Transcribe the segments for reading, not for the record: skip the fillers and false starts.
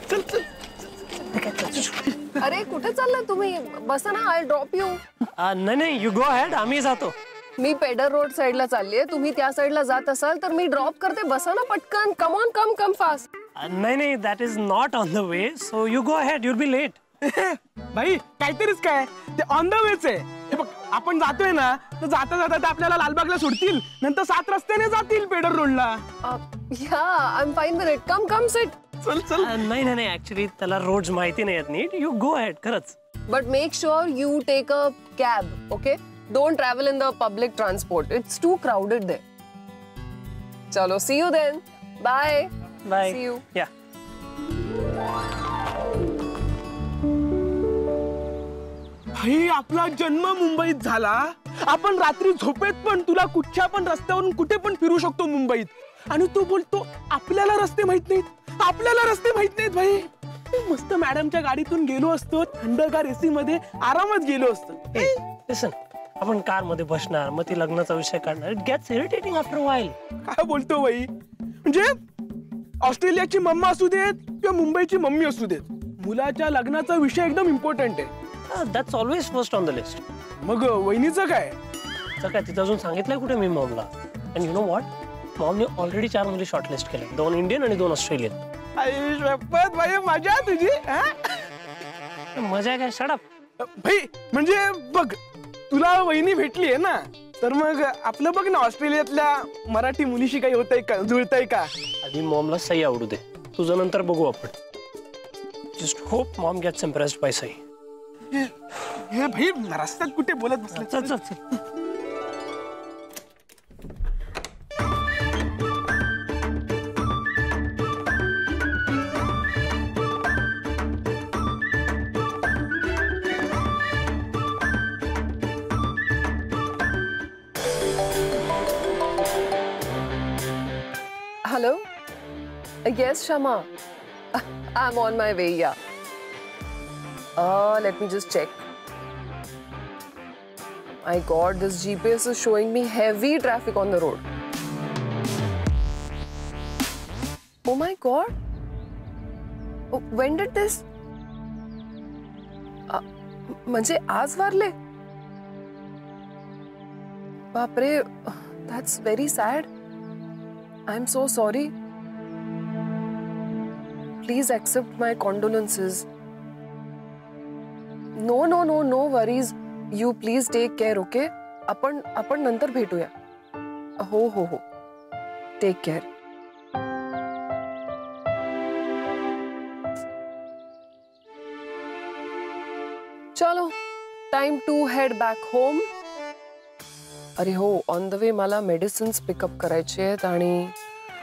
चल चल. अरे कुठे चाललाय तुम्ही? बसा ना, आय ड्रॉप यू. नाही नाही, यू गो अहेड, आम्ही जातो. मी पेडर रोड साइडला चाललीये, तुम्ही त्या साइडला जात असाल तर मी ड्रॉप करते. बसा ना पटकन. Come on, come come fast. नाही नाही, that is not on the way, so you go ahead, you'll be late. भाई काहीतरीच काय, ते ऑन द वेच आहे. हे बघ, आपण जातोय ना, तर जाता जाता ते आपल्याला लालबागला सोडतील, नंतर 7 रस्त्याने जातील पेडर रोडला. या, I am fine with it. Come come sit. चल चल. नाही नाही, ऍक्च्युली त्याला रोड्स माहिती नाही आहेत नीट. यू गो अहेड खरंच. But make sure you take a cab, okay? Don't travel in the public transport, it's too crowded there. चलो, see you then. Bye bye. See you. Yeah. भाई, आपला जन्म मुंबईत झाला. आपण रात्री झोपेत पण तुला कुठच्या पण रस्त्यावरून कुठे पण फिरू शकतो मुंबईत. आणि तू बोलतो आपल्याला रस्ते माहित नाहीत, आपल्याला रस्ते माहित नाहीत. भाई, मस्त मॅडमच्या गाडीतून गेलो असतो, थंडगार एसी मध्ये आरामात गेलो असतो. लिसन, आपण कार मध्ये बसणार, मग ती लग्नाचा विषय काढणार. It gets irritating after a while. काय बोलतो भाई? म्हणजे ऑस्ट्रेलियाची मम्मा असू देत किंवा मुंबईची मम्मी असू देत, मुलाच्या लग्नाचा विषय एकदम इम्पॉर्टंट आहे. That's always first on the list. मग वहिनीचं काय? काय तिथं अजून सांगितलंय कुठे मी मॉमला? अँड यू नो व्हॉट, मॉमने ऑलरेडी 4 मुली शॉर्टलिस्ट केल्या, 2 इंडियन आणि 2 ऑस्ट्रेलियन. भाई, मजा तुझी. मजा काय? Shut up. भाई, म्हणजे बघ, तुला वहिनी भेटली आहे ना, तर मग आपलं बघ ना, ऑस्ट्रेलियातल्या मराठी मुलीशी काही होतंय का, जुळतंय का? आधी मॉमला सई आवडू दे, तुझं नंतर बघू आपण. Just hope mom gets impressed by Sai. हे भाई, रस्त्यात कुठे बोलत बसला? चल चल चल. Hello? Yes, Shama. I'm on my way, yeah. Let me just check. My God, this GPS is showing me heavy traffic on the road. Oh my God. Oh, when did this? म्हणजे आज वारले? बापरे, that's very sad. I'm so sorry. Please accept my condolences. No worries. You please take care, okay? आपण नंतर भेटूया. हो. Take care. चलो, time to head back home. अरे हो, ऑन द वे मला मेडिसिन्स पिकअप करायचे आहेत आणि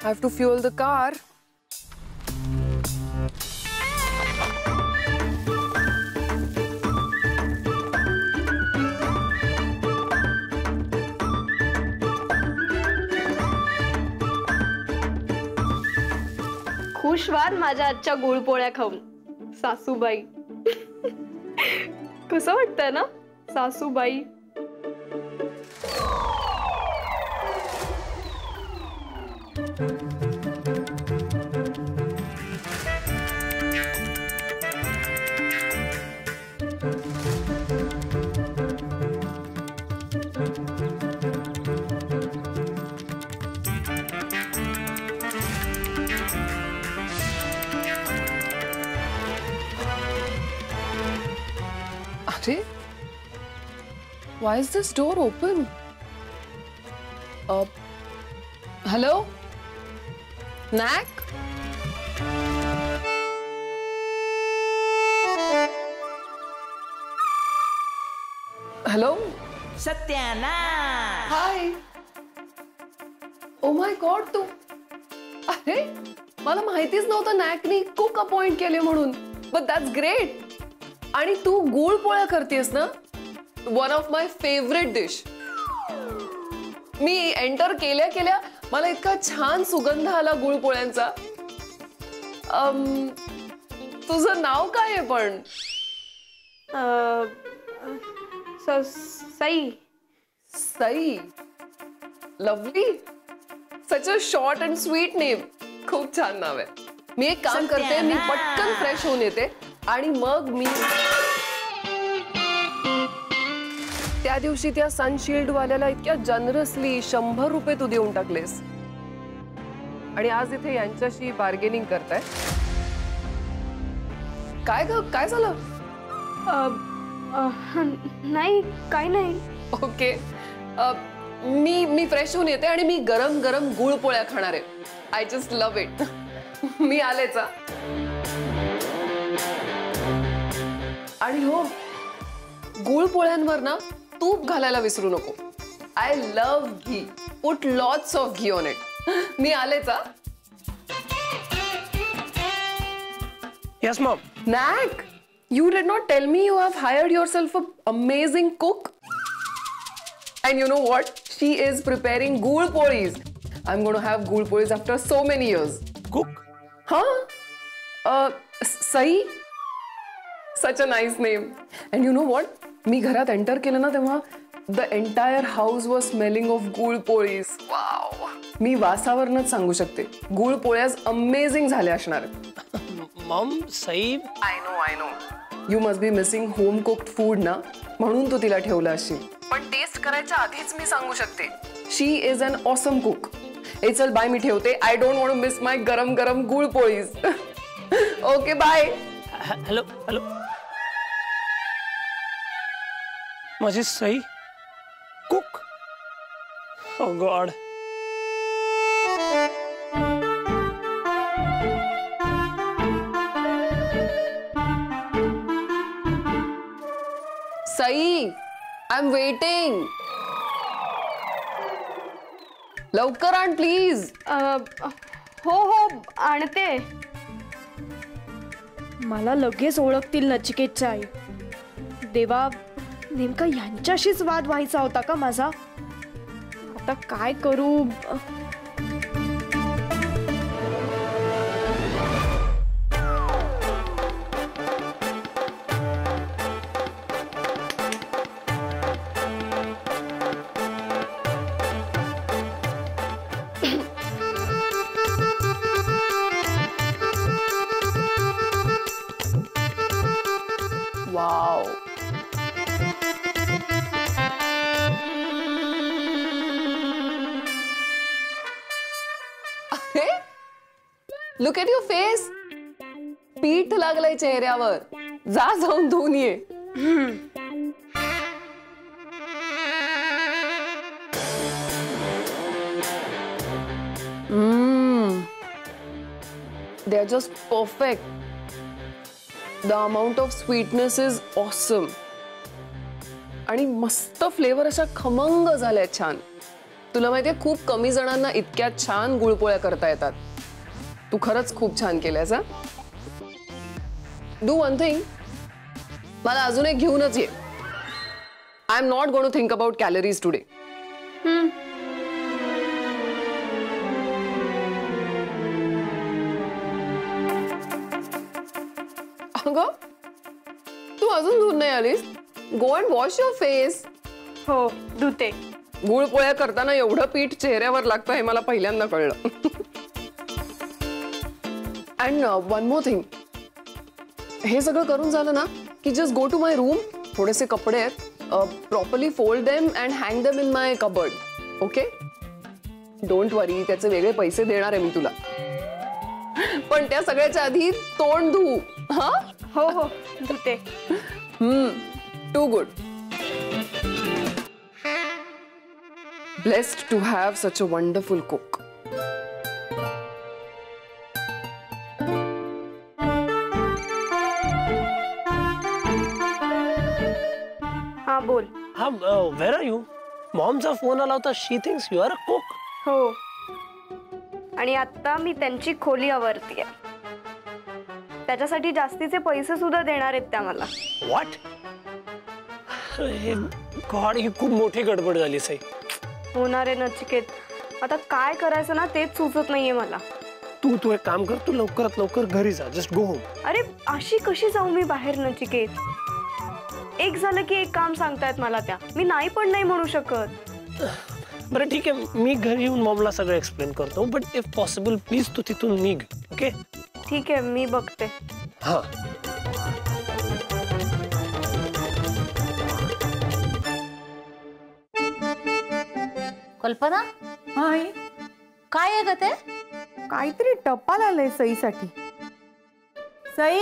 I have to fuel the car. खुश व्हाल माझ्या आजच्या गुळपोळ्या खाऊन, सासूबाई. कसं वाटतंय ना, सासूबाई? Arey, why is this door open? Hello? Knack? Hello? सत्याना. Hi. Oh my God, तू. अरे, मला माहितीच नव्हतं नॅकनी कुक अपॉइंट केले म्हणून. But that's great. आणि तू गुळ पोळ्या करतेस ना? One of my favourite dish. Me enter केल्या मला इतका छान सुगंध आला गुळ पोळ्यांचा. तुझं नाव काय आहे पण? Sai. Sai. Lovely. Such a short and sweet name. खूप छान नाव आहे. मी एक काम करते, मी पटकन फ्रेश होऊन येते आणि मग मी त्या दिवशी त्या सनशिल्ड वाल्याला इतक्या जनरसली 100 रुपये तू देऊन टाकलेस आणि आज इथे यांच्याशी बार्गेनिंग करताय. काय ग, काय झालं? नाही, काय नाही. ओके, मी फ्रेश होऊन येते आणि मी गरम गरम गुळ पोळ्या खाणार आहे. I just love it. मी आलेच. आणि हो, गुळ पोळ्यांवर ना तूप घालायला विसरू नको. I love ghee. Put lots of ghee on it. मी आलेच. Yes mom. Knack, you did not tell me you have hired yourself an amazing cook. And you know what? She is preparing gul polis. I'm going to have gul polis after so many years. Cook? Huh? Sai? Such a nice name. And you know what? मी घरात enter केलं ना तेव्हा the entire house was smelling of gul polis. Wow. मी वासावरनच सांगू शकते. गुळ पोळ्याज amazing झाल्या असणार. Maugham, Sai. I know. You must be missing home cooked food ना, म्हणून तू तिला ठेवलं असेल. पण टेस्ट करायच्या आधीच मी सांगू शकते. She is an awesome cook. ए चल बाय, मी ठेवते. I don't want to miss my गरम गरम गुळ पोळीज. Okay bye. Hello hello. माझी Sai cook. Oh god. Sai, I am waiting. लवकर आण प्लीज. हो आणते. मला लगेच ओळखतील नचिकेतच्या आई. देवा, नेमका यांच्याशीच वाद व्हायचा होता का माझा? आता काय करू? वाव. अरे, लुक एट युअर फेस. पीठ लागलंय चेहऱ्यावर. जा जाऊन धुवून ये. They are just perfect. The amount of sweetness is awesome. आणि मस्त फ्लेवर अशा खमंग झाल्या छान. तुला माहितीये, खूप कमी जणांना इतक्या छान गुळपोळ्या करता येतात. तू खरंच खूप छान केल्यास. डू वन थिंग, मला अजून एक घेऊनच ये. I am not going to think about calories today. अगं, तू अजून धुवून नाही आलीस? Go and wash your face. हो, धुते. गुळ पोळ्या करताना एवढं पीठ चेहऱ्यावर लागतं हे मला पहिल्यांदा कळलं. अँड वन मोर थिंग, हे सगळं करून झालं ना की just go to my room. थोडेसे कपडे आहेत, properly fold them and hang them in my cupboard. Okay, don't worry, त्याचे वेगळे पैसे देणार आहे मी तुला. पण त्या सगळ्याच्या आधी तोंड धू. हा, हो धुते. Too good. Blessed to have such a wonderful cook. हा बोल. हा, वेर आर यू? मॉमचा फोन आला होता. She thinks you are a cook. हो, आणि आता मी त्यांची खोली आवरतीये. त्याच्यासाठी जास्तीचे पैसे सुद्धा देणार आहेत त्या मला. व्हॉट? गॉड, ही खूप मोठी गडबड झाली सई. होणार आहे नचिकेत. आता काय करायचं ना तेच सुचत नाहीये मला. तू एक काम कर, तू लवकरात लवकर घरी जा. Just go home. अरे अशी कशी जाऊ मी बाहेर नचिकेत? एक झालं की एक काम सांगतायत मला त्या. मी नाही पण नाही म्हणू शकत. बरं ठीक आहे, मी घरी येऊन मॉमला सगळं एक्सप्लेन करतो. बट इफ पॉसिबल प्लीज तू तिथून निघ. ओके? ठीक आहे, मी बघते. हा. कल्पना, हाय, काय आहे ग ते? काहीतरी टपाल आलंय सईसाठी. सई,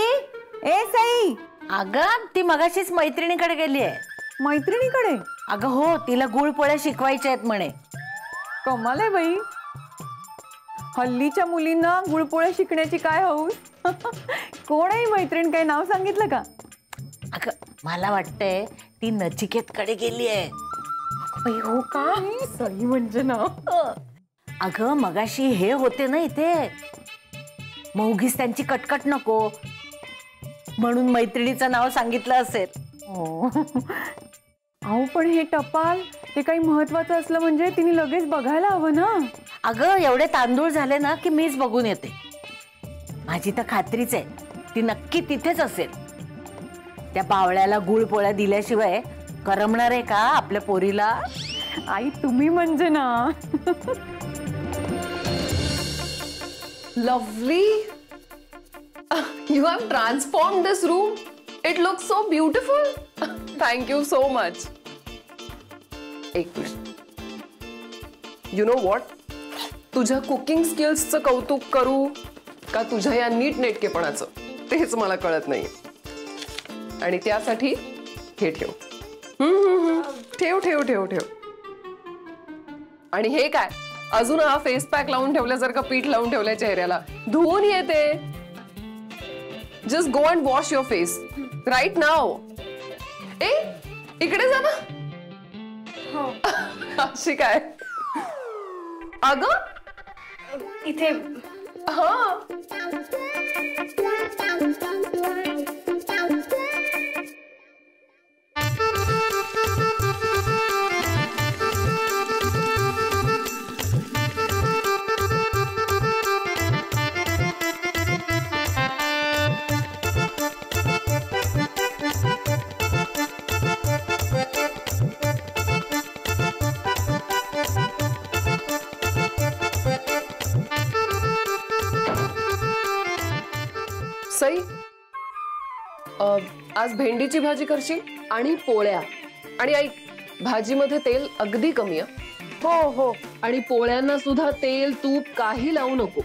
ए सई. अगं ती मगाशीच मैत्रिणीकडे गेली आहे. मैत्रिणीकडे? अगं हो, तिला गुळपोळ्या शिकवायच्या आहेत म्हणे. कमाल आहे बाई. हल्लीच्या मुलींना गुळपोळ्या शिकण्याची काय हौस. कोण आहे मैत्रीण? काय नाव सांगितलं का? अगं मला वाटतंय ती नचिकेतकडे गेली आहे. हो का? सई म्हणजे ना. अगं मगाशी हे होते ना इथे, मौगीस त्यांची कटकट नको म्हणून मैत्रिणीचं नाव सांगितलं असेल. अहो पण हे टपाल ते काही महत्वाचं असलं म्हणजे तिने लगेच बघायला हवं ना. अगं एवढे तांदूळ झाले ना की मीच बघून येते. माझी तर खात्रीच आहे ती नक्की तिथेच असेल. त्या बावळ्याला गुळपोळ्या दिल्याशिवाय करमणार आहे का आपल्या पोरीला? आई तुम्ही म्हणजे ना. Lovely. You have transformed this room. It looks so beautiful. Thank you so much. एक मिनिट. You know what? तुझ्या कुकिंग स्किल्सचं कौतुक करू का तुझ्या या नीटनेटकेपणाचं तेच मला कळत नाही. आणि त्यासाठी हे ठेव. ठेव ठेव ठेव ठेव. आणि हे काय, अजून हा फेस पॅक लावून ठेवल्यासारखं पीठ लावून ठेवलंय चेहऱ्याला. धुवून येते. Just go and wash your face right now. ए इकडे जा ना. अशी काय? अगं इथे. हा. सई, आज भेंडीची भाजी करशील आणि पोळ्या. आणि ऐक, भाजीमध्ये तेल अगदी कमी आहे. हो हो. आणि पोळ्यांना सुद्धा तेल तूप काही लावू नको.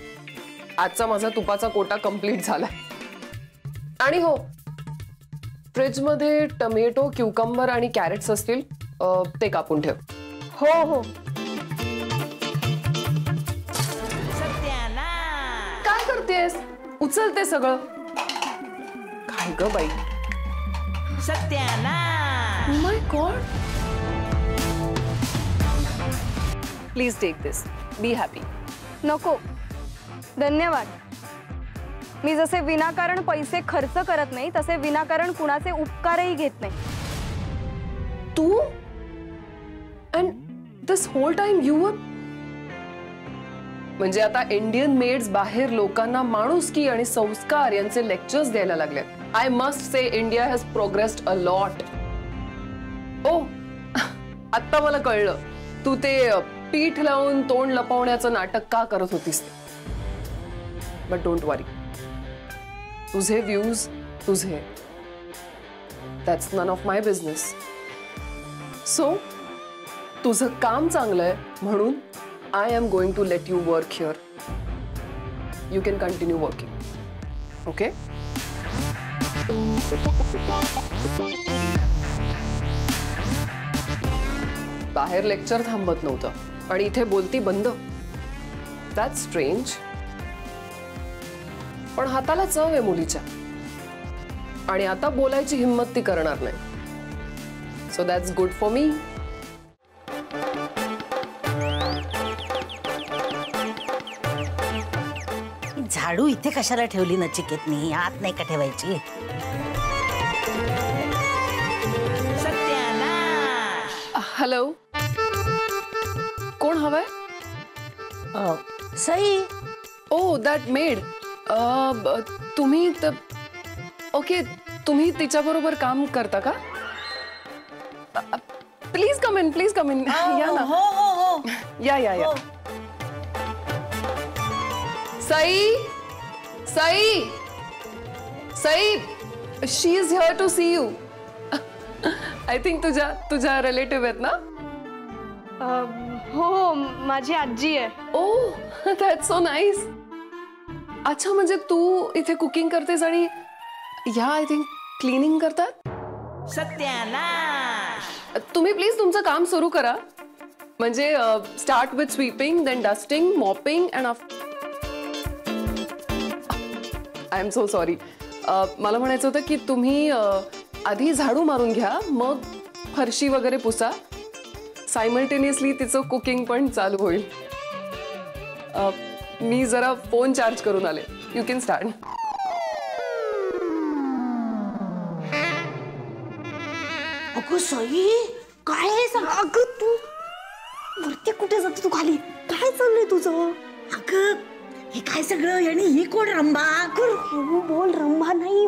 आजचा माझा तुपाचा कोटा कंप्लीट झालाय. आणि हो, फ्रीज मध्ये टोमॅटो, क्युकंबर आणि कॅरेट्स असतील ते कापून ठेव. हो हो. काय करतेस? उचलते सगळं. काय ग बाई. सत्यानाश. My god. Please take this. Be happy. नको, धन्यवाद. मी जसे विनाकारण पैसे खर्च करत नाही तसे विनाकारण कुणाचे उपकारही घेत नाही. तू? And this whole time you were. म्हणजे आता इंडियन मेड्स बाहेर लोकांना माणुसकी आणि संस्कार यांचे लेक्चर्स द्यायला लागले. I must say India has progressed a lot. ओ, आत्ता मला कळलं तू ते पीठ लावून तोंड लपवण्याचं नाटक का करत होतीस. But don't worry. तुझे व्ह्यूज तुझे. That's none of my business. So तुझं काम चांगलं आहे म्हणून I am going to let you work here. You can continue working. Okay? बाहेर लेक्चर थांबत नव्हतं आणि इथे बोलती बंद. That's strange. पण हाताला चव आहे मुलीच्या. आणि आता बोलायची हिम्मत ती करणार नाही. So that's good for me. झाडू इथे कशाला ठेवली नचिकेतनी? आत नाही का ठेवायची? सत्यानाश. हॅलो, कोण हवंय? सई. Oh that maid. तुम्ही ओके, तुम्ही तिच्याबरोबर काम करता का? Please come in, please come in. या ना. हो हो हो. या या या. Sai, Sai, Sai, she is here to see you. I think तुझ्या रिलेटिव्ह आहेत ना? हो, माझी आजी आहे. Oh, that's so nice. अच्छा, म्हणजे तू इथे कुकिंग करतेस आणि ह्या आय थिंक क्लिनिंग करतात. सत्यानाश. तुम्ही प्लीज तुमचं काम सुरू करा. म्हणजे start with sweeping, then dusting, mopping and I am so sorry. मला म्हणायचं होतं की तुम्ही आधी झाडू मारून घ्या, मग फरशी वगैरे पुसा. सायमल्टेनियसली तिचं कुकिंग पण चालू होईल. मी जरा फोन चार्ज करून आले. You can start. अगं सई, काय आहे सांग. अगं तू वरती कुठे जातो, तू खाली काय चाललंय तुझं? अगं हे काय सगळं, आणि ही कोण रंभा? बोल, रंभा नाही,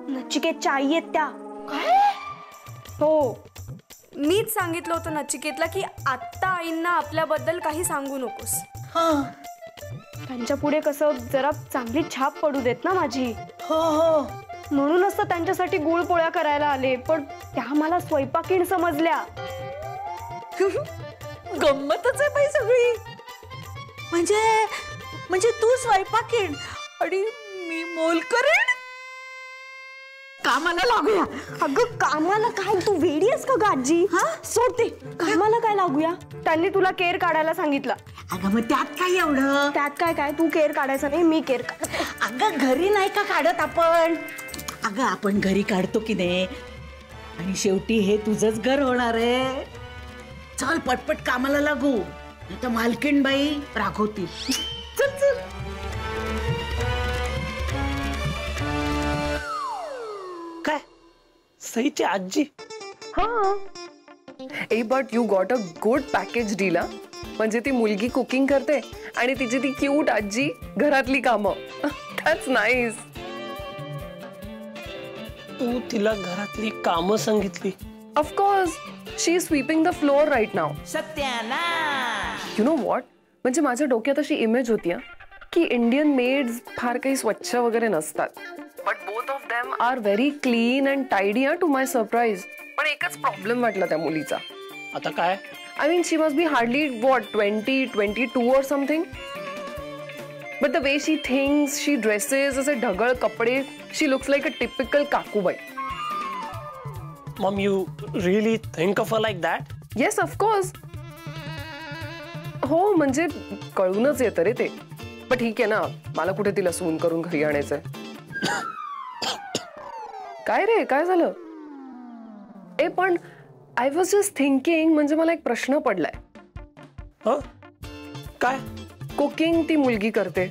नचिकेतच्या आई आहेत त्या. काय? हो, मीच सांगितलं होतं नचिकेतला की आत्ता आईंना आपल्याबद्दल काही सांगू नकोस. त्यांच्या पुढे कसं जरा चांगली छाप पडू देत ना माझी. हो हो, म्हणूनच तर त्यांच्यासाठी गुळपोळ्या करायला आले, पण त्या मला स्वयंपाकीण समजल्या. गंमतच आहे बाई सगळी. म्हणजे तू स्वयंपाकीण आणि मी मोलकरीण. कामाला लागूया. अगं कामाला काय, तू वेडी आहेस का आजी? सोडते, कामाला काय लागूया? त्यांनी तुला केर काढायला सांगितलं. अगं मग त्यात काय एवढं? त्यात काय, तू केर काढायचा नाही, मी केर काढते. अगं घरी नाही का काढत आपण? अगं आपण घरी काढतो की नाही, आणि शेवटी हे तुझंच घर होणार आहे. चल पटपट कामाला लागू, नाही तर मालकीण बाई रागवती. चल चल. काय सईची आजी? ए but you got a good package deal. म्हणजे ती मुलगी कुकिंग करते आणि तिची ती क्यूट आजी घरातली कामं. That's nice. तू तिला घरातली कामं सांगितली? Of course, she is sweeping the floor right now. सत्यानाश. यु नो व्हॉट, म्हणजे माझ्या डोक्यात अशी इमेज होती की इंडियन मेड्स फार काही स्वच्छ वगैरे नसतात. But both of them are very clean and tidy. To my surprise. पण एकच प्रॉब्लेम वाटला त्या मुलीचा. आता काय? I mean, she must be hardly, what, 20, 22 or something? But the way she thinks, she dresses, असे ढगळ कपडे, she looks like a typical काकूबाई. Mom, you really think of her like that? Yes, of course. हो, म्हणजे कळूनच येतं रे ते. पण ठीक आहे ना, मला कुठे तिला सून करून घरी आणायचंय. काय रे, काय झालं? ए पण आय वॉज जस्ट थिंकिंग, म्हणजे मला एक प्रश्न पडलाय. काय? कुकिंग ती मुलगी करते,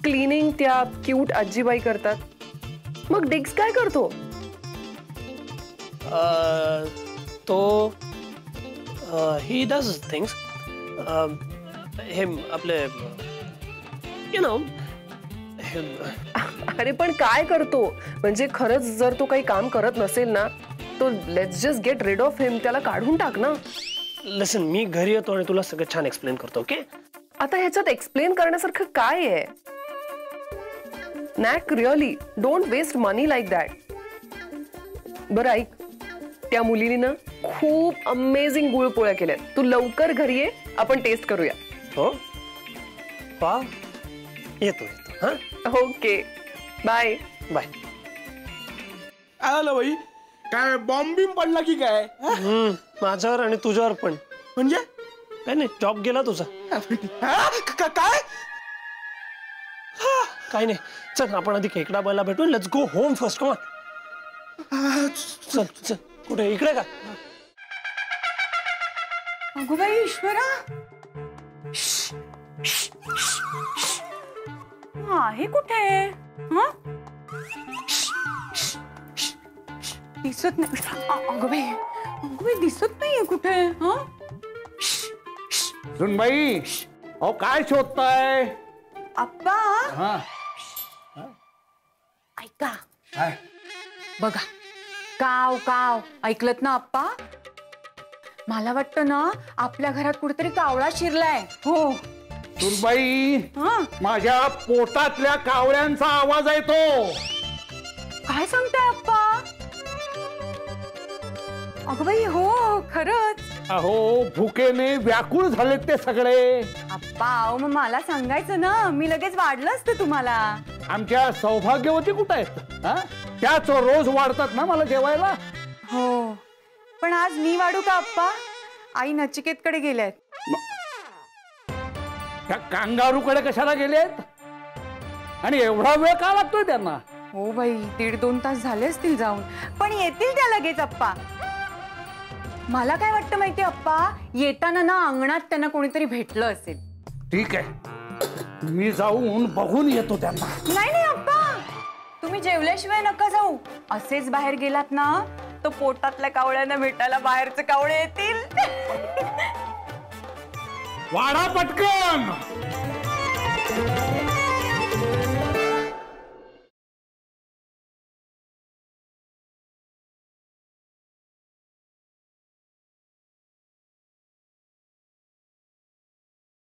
क्लिनिंग त्या क्यूट आजीबाई करतात, मग डिग्स काय करतो? तो ही डज थिंग्स. हे आपले यु नो. अरे पण काय करतो? म्हणजे खरंच जर तो काही काम करत नसेल ना, तो let's just get rid of him. त्याला काढून टाक ना. लिसन, मी घरी येतो आणि तुला सगळं छान एक्सप्लेन करतो. ओके? आता ह्याच्यात एक्सप्लेन करण्यासारखं काय आहे? नॅक, really don't waste money like that. बरं ऐक, त्या मुलीने ना खूप अमेझिंग गुळपोळ्या केल्यात. तू लवकर घरी ये, आपण टेस्ट करूया. हो? वा, येतो. हा, ओके, बाय. बाय. आलं बाई, काय बॉम्ब बिम पडला की काय? माझ्यावर आणि तुझ्यावर पण. म्हणजे काय नाही, जॉब गेला तुझा. काय? काय नाही, चल आपण आधी खेकडा बायला भेटू. Let's go home first. Come on. चल चल. कुठे? इकडे का? अगो बाई ईश्वरा, आहे कुठे? दिसत नाही. अगं बाई दिसत नाहीये कुठे? सुनबाई, अहो काय शोधताय? आप्पा ऐका, काय? बघा, काव काव ऐकलत ना आप्पा? मला वाटतं ना आपल्या घरात कुठेतरी कावळा शिरलाय. हो. सुनबाई, माझ्या पोटातल्या कावळ्यांचा आवाज येतो. काय सांगताय अप्पा? अगं बाई, हो खरंच. अहो, भुकेने व्याकुळ झालेत ते सगळे. अप्पा, अहो मग मला सांगायचं ना, मी लगेच वाढलं असतं तुम्हाला. आमच्या सौभाग्यवती कुठं आहेत? हा? त्याच रोज वाढतात ना मला जेवायला. हो, पण आज मी वाढू का अप्पा? आई नचिकेतकडे गेल्यात. त्या कांगारूकडे कशाला गेलेत? आणि एवढा वेळ का लागतोय त्यांना? हो बाई, 1.5-2 तास झाले असतील जाऊन, पण येतील त्या लगेच अप्पा. मला काय वाटतं माहितीये अप्पा, येताना ना अंगणात त्यांना कोणीतरी भेटलं असेल. ठीक आहे, मी जाऊन बघून येतो त्यांना. नाही नाही अप्पा, तुम्ही जेवल्याशिवाय नका जाऊ. असेच बाहेर गेलात ना, तो पोटातल्या कावळ्यांना भेटायला बाहेरचे कावळे येतील. वाढा पटकन.